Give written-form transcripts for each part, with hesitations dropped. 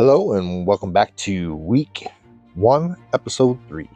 Hello and welcome back to week 1, episode 3.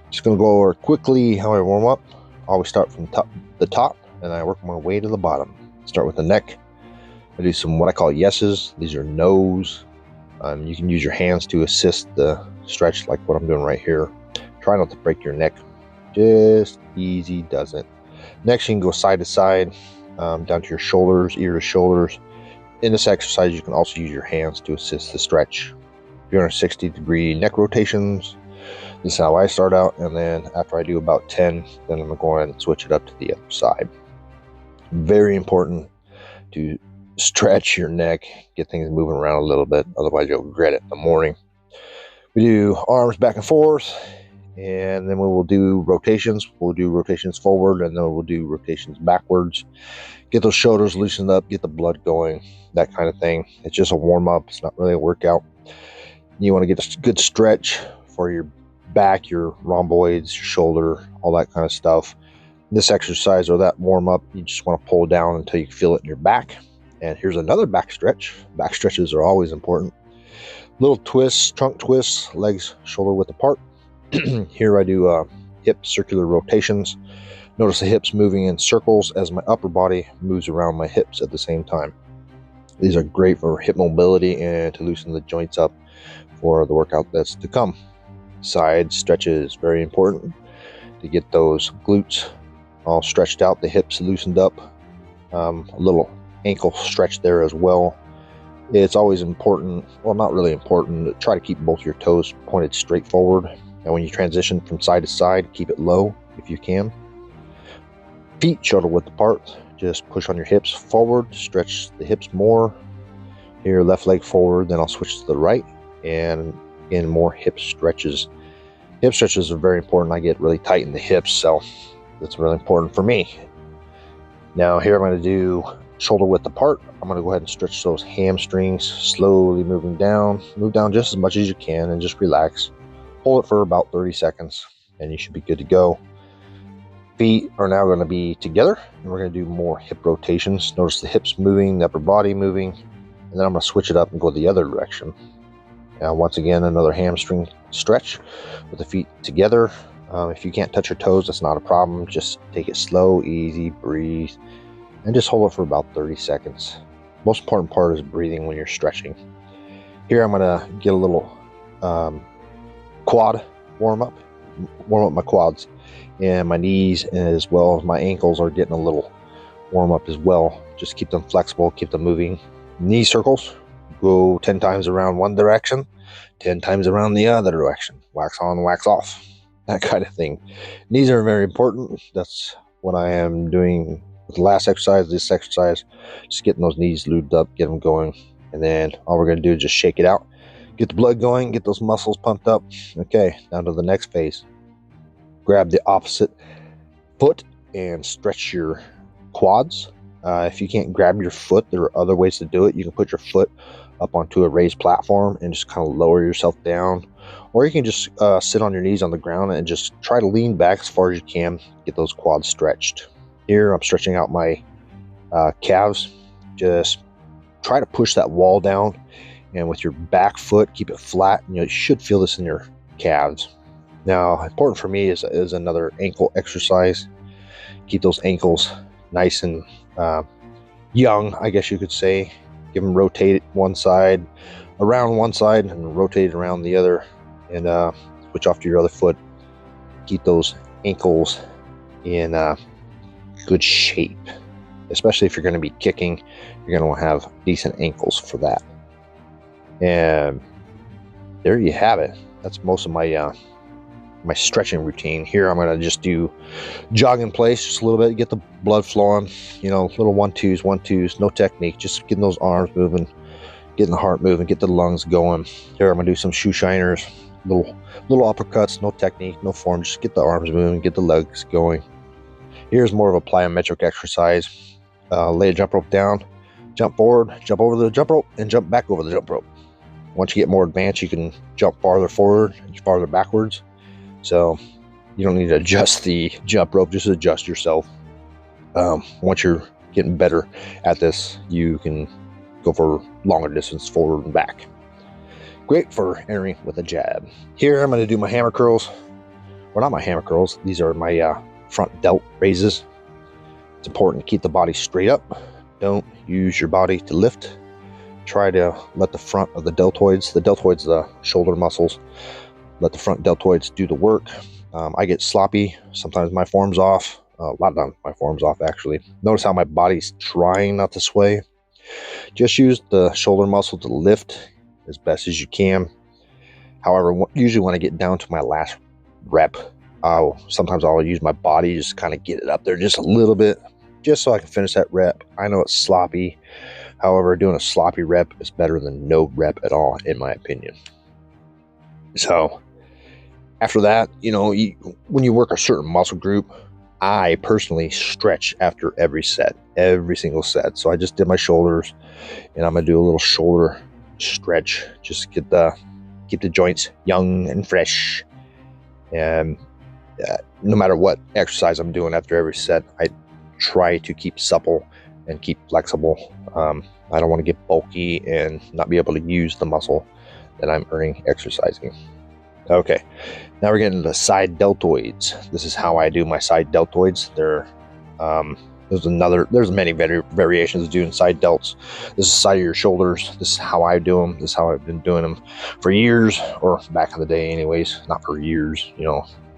Just going to go over quickly how I warm up. I always start from the top and I work my way to the bottom. Start with the neck. I do some what I call yeses. These are no's. You can use your hands to assist the stretch like what I'm doing right here. Try not to break your neck. Just easy does it. Next you can go side to side, down to your shoulders, ear to shoulders. In this exercise, you can also use your hands to assist the stretch. If you're on 60-degree neck rotations, this is how I start out, and then after I do about 10, then I'm going to go ahead and switch it up to the other side. Very important to stretch your neck, get things moving around a little bit, otherwise you'll regret it in the morning. We do arms back and forth, and then we will do rotations. We'll do rotations forward, and then we'll do rotations backwards. Get those shoulders loosened up, get the blood going, that kind of thing. It's just a warm-up. It's not really a workout. You want to get a good stretch for your back, your rhomboids, your shoulder, all that kind of stuff. This exercise or that warm-up, you just want to pull down until you feel it in your back. And here's another back stretch. Back stretches are always important. Little twists, trunk twists, legs shoulder width apart. Here I do hip circular rotations. Notice the hips moving in circles as my upper body moves around my hips at the same time. These are great for hip mobility and to loosen the joints up for the workout that's to come. Side stretches, very important to get those glutes all stretched out, the hips loosened up. A little ankle stretch there as well. It's always important, well, not really important, to try to keep both your toes pointed straight forward. And when you transition from side to side, keep it low if you can. Feet shoulder width apart. Just push on your hips forward, stretch the hips more. Here, left leg forward, then I'll switch to the right, and again, more hip stretches. Hip stretches are very important. I get really tight in the hips, so that's really important for me. Now here I'm going to do shoulder width apart. I'm going to go ahead and stretch those hamstrings, slowly moving down. Move down just as much as you can and just relax. Hold it for about 30 seconds, and you should be good to go. Feet are now going to be together, and we're going to do more hip rotations. Notice the hips moving, the upper body moving, and then I'm going to switch it up and go the other direction. Now, once again, another hamstring stretch with the feet together. If you can't touch your toes, that's not a problem. Just take it slow, easy, breathe, and just hold it for about 30 seconds. Most important part is breathing when you're stretching. Here, I'm going to get a little quad warm up my quads. And my knees as well as my ankles are getting a little warm up as well. Just keep them flexible, keep them moving. Knee circles, go 10 times around one direction, 10 times around the other direction. Wax on, wax off, that kind of thing. Knees are very important. That's what I am doing with the last exercise, this exercise. Just getting those knees lubed up, get them going. And then all we're going to do is just shake it out. Get the blood going, get those muscles pumped up. Okay, down to the next phase. Grab the opposite foot and stretch your quads. If you can't grab your foot, there are other ways to do it. You can put your foot up onto a raised platform and just kind of lower yourself down. Or you can just sit on your knees on the ground and just try to lean back as far as you can, get those quads stretched. Here I'm stretching out my calves. Just try to push that wall down, and with your back foot, keep it flat. You should feel this in your calves. Now, important for me is another ankle exercise. Keep those ankles nice and young, I guess you could say. Give them rotate one side, around one side, and rotate around the other, and switch off to your other foot. Keep those ankles in good shape, especially if you're going to be kicking. You're going to have decent ankles for that. And there you have it. That's most of my stretching routine. Here I'm going to just do jog in place just a little bit, get the blood flowing, little 1-2s, no technique, just getting those arms moving, getting the heart moving, get the lungs going. Here I'm going to do some shoe shiners, little uppercuts, no technique, no form, just get the arms moving, get the legs going. Here's more of a plyometric exercise. Lay a jump rope down, jump forward, jump over the jump rope, and jump back over the jump rope. Once you get more advanced, you can jump farther forward and farther backwards. So you don't need to adjust the jump rope, just adjust yourself. Once you're getting better at this, you can go for longer distance forward and back. Great for entering with a jab. Here I'm going to do my hammer curls. Well, not my hammer curls. These are my front delt raises. It's important to keep the body straight up. Don't use your body to lift. Try to let the front of the deltoids, the shoulder muscles, let the front deltoids do the work. I get sloppy. Sometimes my form's off. A lot of times my form's off, actually. Notice how my body's trying not to sway. Just use the shoulder muscle to lift as best as you can. However, usually when I get down to my last rep, sometimes I'll use my body, just kind of get it up there just a little bit, just so I can finish that rep. I know it's sloppy. However, doing a sloppy rep is better than no rep at all, in my opinion. So after that, when you work a certain muscle group, I personally stretch after every single set. So I just did my shoulders, and I'm gonna do a little shoulder stretch, just keep the joints young and fresh. And no matter what exercise I'm doing after every set, I try to keep supple and keep flexible. I don't want to get bulky and not be able to use the muscle that I'm exercising. Okay, now we're getting to the side deltoids. This is how I do my side deltoids. There's many variations of doing side delts. This is the side of your shoulders. This is how I do them. This is how I've been doing them for years, or back in the day anyways. Not for years, in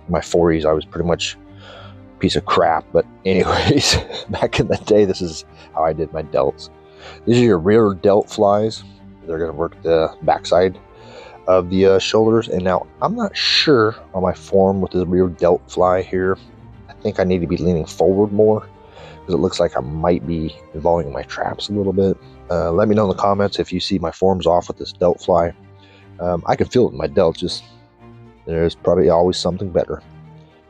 my 40s I was pretty much a piece of crap, but anyways, back in the day, this is how I did my delts. These are your rear delt flies. They're going to work the backside of the shoulders. And now I'm not sure on my form with the rear delt fly here. I think I need to be leaning forward more, because it looks like I might be involving my traps a little bit. Let me know in the comments if you see my form's off with this delt fly. I can feel it in my delt, just there's probably always something better.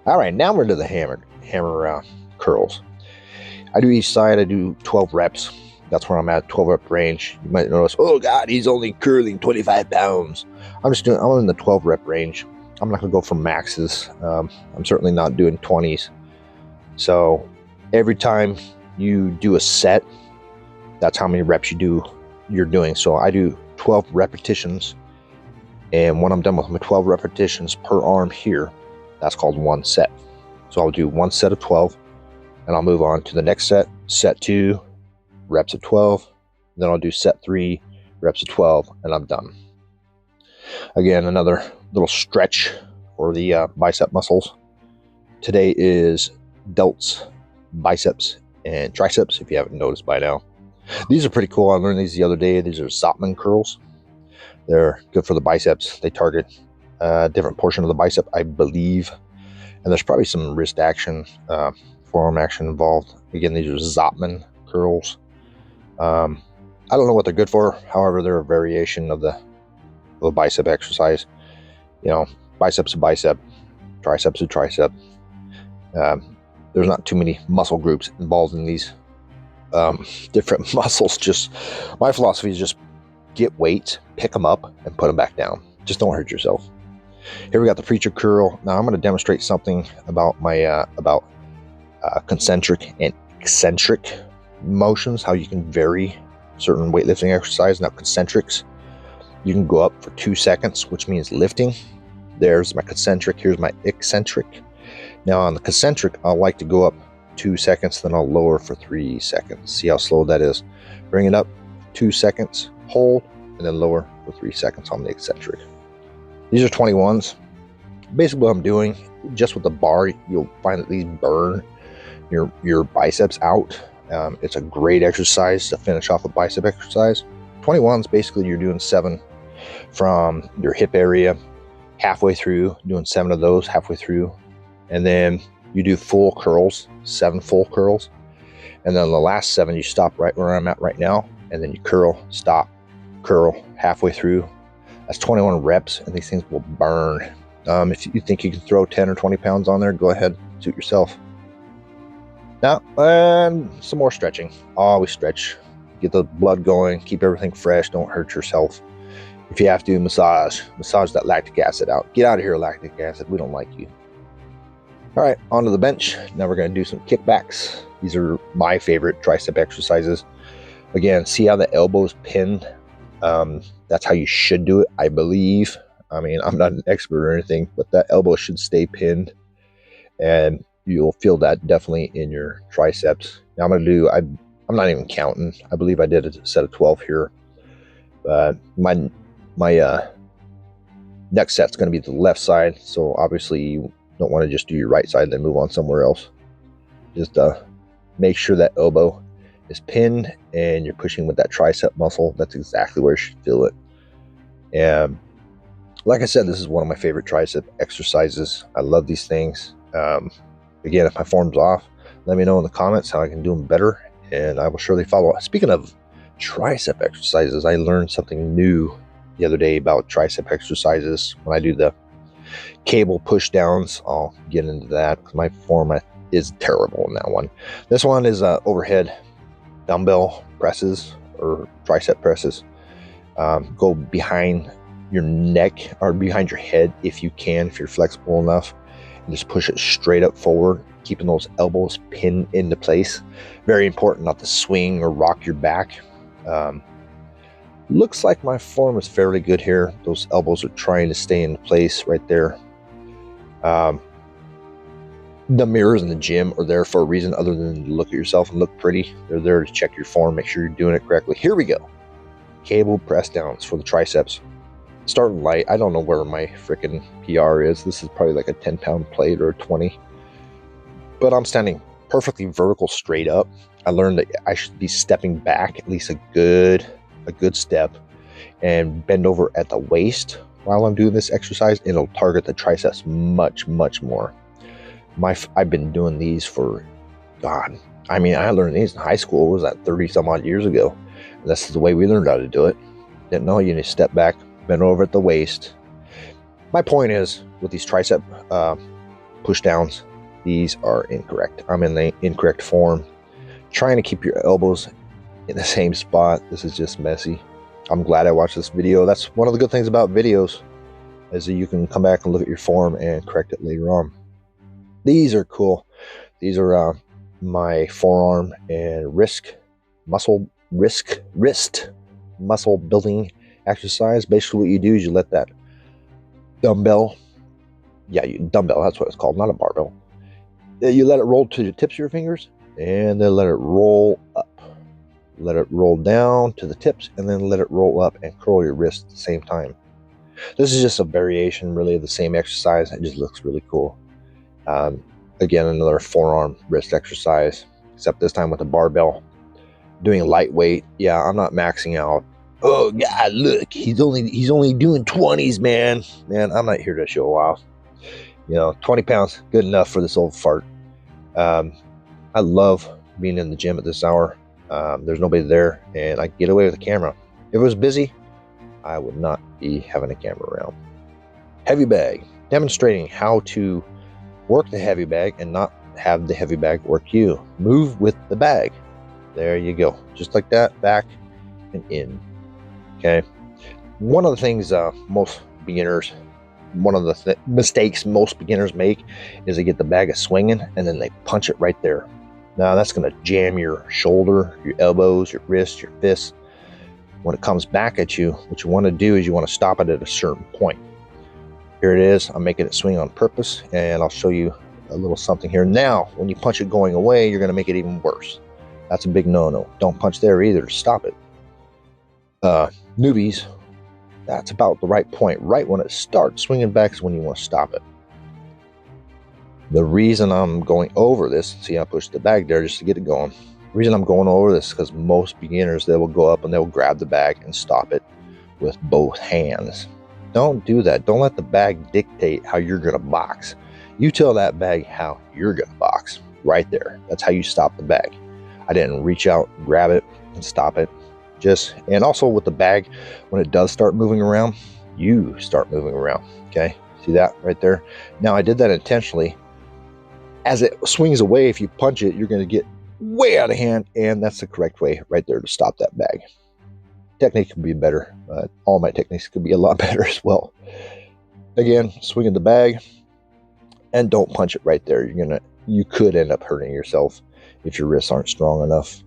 All right, now we're to the hammer curls. I do each side, I do 12 reps. That's where I'm at, 12 rep range. You might notice, oh God, he's only curling 25 pounds. I'm in the 12 rep range. I'm not gonna go for maxes. I'm certainly not doing 20s. So every time you do a set, that's how many reps you're doing. So I do 12 repetitions. And when I'm done with my 12 repetitions per arm here, that's called one set. So I'll do one set of 12, and I'll move on to the next set 2, reps of 12. Then I'll do set 3, reps of 12, and I'm done. Again, another little stretch for the bicep muscles. Today is delts, biceps, and triceps, if you haven't noticed by now. These are pretty cool. I learned these the other day. These are Zotman curls. They're good for the biceps. They target a different portion of the bicep, I believe. And there's probably some wrist action, forearm action involved. Again, these are Zotman curls. I don't know what they're good for. However, they're a variation of the bicep exercise. Biceps to bicep, triceps to tricep. There's not too many muscle groups involved in these different muscles. Just my philosophy is just get weights, pick them up, and put them back down. Just don't hurt yourself. Here we got the preacher curl. Now I'm going to demonstrate something about my concentric and eccentric motions, how you can vary certain weightlifting exercise. Now concentrics, you can go up for 2 seconds, which means lifting. There's my concentric, here's my eccentric. Now on the concentric, I like to go up 2 seconds, then I'll lower for 3 seconds. See how slow that is. Bring it up 2 seconds, hold, and then lower for 3 seconds on the eccentric. These are 21s. Basically what I'm doing, just with the bar, you'll find that these burn your biceps out. It's a great exercise to finish off a bicep exercise. 21s, basically you're doing 7 from your hip area halfway through, doing 7 of those halfway through. And then you do full curls, 7 full curls. And then the last 7, you stop right where I'm at right now. And then you curl, stop, curl halfway through. That's 21 reps, and these things will burn. If you think you can throw 10 or 20 pounds on there, go ahead, suit yourself. Now, and some more stretching. Always stretch. Get the blood going, keep everything fresh, don't hurt yourself. If you have to, massage that lactic acid out. Get out of here, lactic acid. We don't like you. All right, onto the bench. Now we're going to do some kickbacks. These are my favorite tricep exercises. Again, see how the elbow's pinned That's how you should do it, I believe. I mean, I'm not an expert or anything, but that elbow should stay pinned, and you'll feel that definitely in your triceps. Now I'm not even counting. I believe I did a set of 12 here. My next set's going to be the left side, so obviously you don't want to just do your right side and then move on somewhere else. Just make sure that elbow is pinned and you're pushing with that tricep muscle. That's exactly where you should feel it. And like I said, this is one of my favorite tricep exercises. I love these things. Again, if my form's off, let me know in the comments how I can do them better, and I will surely follow. Speaking of tricep exercises, I learned something new the other day about tricep exercises. When I do the cable push downs, I'll get into that because my form is terrible in that one. This one is overhead dumbbell presses or tricep presses. Go behind your neck or behind your head if you can, if you're flexible enough, and just push it straight up forward, keeping those elbows pinned into place. Very important not to swing or rock your back. Looks like my form is fairly good here. Those elbows are trying to stay in place right there. The mirrors in the gym are there for a reason other than to look at yourself and look pretty. They're there to check your form, make sure you're doing it correctly. Here we go. Cable press downs for the triceps. Starting light. I don't know where my freaking PR is. This is probably like a 10-pound plate or a 20. But I'm standing perfectly vertical straight up. I learned that I should be stepping back at least a good step and bend over at the waist while I'm doing this exercise. It'll target the triceps much, much more. I've been doing these for, God, I mean, I learned these in high school. What was that, 30 some odd years ago? And this is the way we learned how to do it. Didn't know you need to step back, bend over at the waist. My point is, with these tricep push downs, these are incorrect. I'm in the incorrect form. Trying to keep your elbows in the same spot. This is just messy. I'm glad I watched this video. That's one of the good things about videos, is that you can come back and look at your form and correct it later on. These are cool. These are my forearm and wrist muscle building exercise. Basically what you do is you let that dumbbell, dumbbell, that's what it's called, not a barbell. You let it roll to the tips of your fingers, and then let it roll up. Let it roll down to the tips, and then let it roll up and curl your wrist at the same time. This is just a variation really of the same exercise. It just looks really cool. Again, another forearm wrist exercise, except this time with a barbell. Doing lightweight. Yeah, I'm not maxing out. Oh God, look, he's only doing 20s, man. I'm not here to show off. 20 pounds, good enough for this old fart. I love being in the gym at this hour. There's nobody there, and I can get away with the camera. If it was busy, I would not be having a camera around. Heavy bag, demonstrating how to work the heavy bag and not have the heavy bag work you. Move with the bag. There you go. Just like that, back and in. Okay. One of the things most beginners, one of the mistakes most beginners make is they get the bag of swinging and then they punch it right there. Now that's going to jam your shoulder, your elbows, your wrists, your fists. When it comes back at you, what you want to do is you want to stop it at a certain point. Here it is. I'm making it swing on purpose, and I'll show you a little something here. Now, when you punch it going away, you're going to make it even worse. That's a big no-no. Don't punch there either. Stop it. Newbies, that's about the right point. Right when it starts swinging back is when you want to stop it. The reason I'm going over this, see I pushed the bag there just to get it going. The reason I'm going over this is because most beginners, they will go up and they'll grab the bag and stop it with both hands. Don't do that. Don't let the bag dictate how you're going to box. You tell that bag how you're going to box. Right there. That's how you stop the bag. I didn't reach out, grab it, and stop it. And also with the bag, when it does start moving around, you start moving around. Okay? See that right there? Now I did that intentionally. As it swings away, if you punch it, you're going to get way out of hand, and that's the correct way right there to stop that bag. Technique could be better, but all my techniques could be a lot better as well. Again, swinging the bag, and don't punch it right there. You could end up hurting yourself if your wrists aren't strong enough.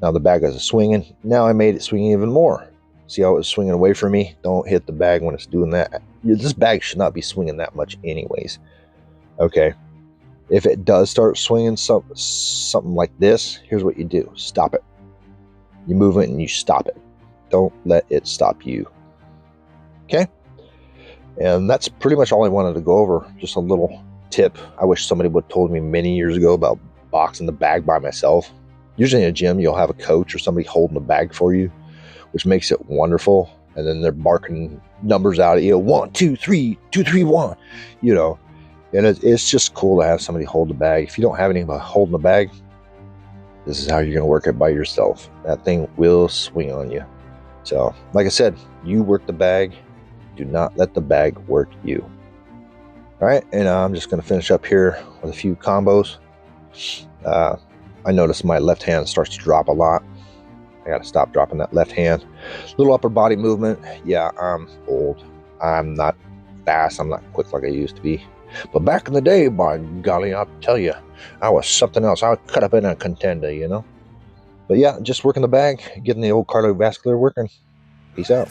Now the bag is swinging. Now I made it swing even more. See how it was swinging away from me? Don't hit the bag when it's doing that. This bag should not be swinging that much anyways. Okay. If it does start swinging something like this, here's what you do. Stop it. You move it and you stop it. Don't let it stop you. Okay? And that's pretty much all I wanted to go over. Just a little tip. I wish somebody would have told me many years ago about boxing the bag by myself. Usually in a gym, you'll have a coach or somebody holding the bag for you, which makes it wonderful. And then they're barking numbers out at you, 1, 2, 3, 2, 3, 1, you know. And it's just cool to have somebody hold the bag. If you don't have anybody holding the bag, this is how you're going to work it by yourself. That thing will swing on you. So, like I said, you work the bag. Do not let the bag work you. All right, and I'm just going to finish up here with a few combos. I notice my left hand starts to drop a lot. I got to stop dropping that left hand. Little upper body movement. Yeah, I'm old. I'm not fast. I'm not quick like I used to be. But back in the day, by golly, I'll tell you, I was something else. I would cut up in a contender, you know. But yeah, just working the bag, getting the old cardiovascular working. Peace out.